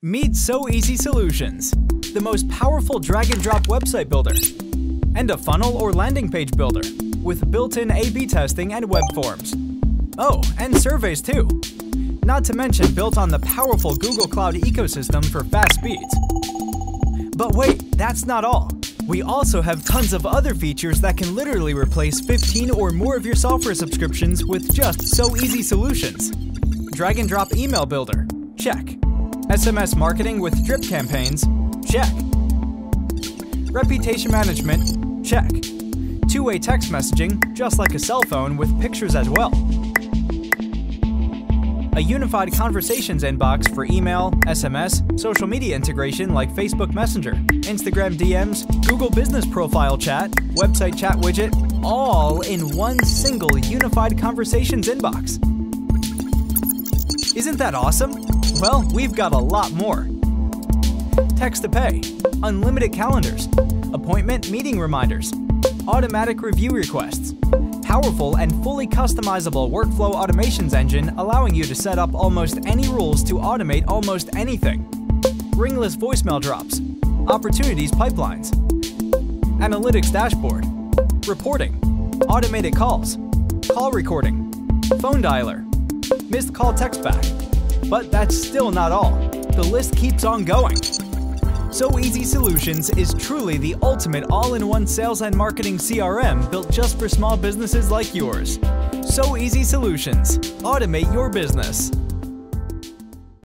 Meet So Easy Solutions, the most powerful drag-and-drop website builder, and a funnel or landing page builder with built-in A/B testing and web forms. Oh, and surveys too. Not to mention built on the powerful Google Cloud ecosystem for fast speeds. But wait, that's not all. We also have tons of other features that can literally replace 15 or more of your software subscriptions with just So Easy Solutions. Drag and drop email builder, check. SMS marketing with drip campaigns, check. Reputation management, check. Two-way text messaging, just like a cell phone with pictures as well. A unified conversations inbox for email, SMS, social media integration like Facebook Messenger, Instagram DMs, Google Business Profile chat, website chat widget, all in one single unified conversations inbox. Isn't that awesome? Well, we've got a lot more. Text to pay, unlimited calendars, appointment meeting reminders, automatic review requests, powerful and fully customizable workflow automations engine allowing you to set up almost any rules to automate almost anything. Ringless voicemail drops, opportunities pipelines, analytics dashboard, reporting, automated calls, call recording, phone dialer, missed call text back. But that's still not all. The list keeps on going. So Easy Solutions is truly the ultimate all-in-one sales and marketing CRM built just for small businesses like yours. So Easy Solutions. Automate your business.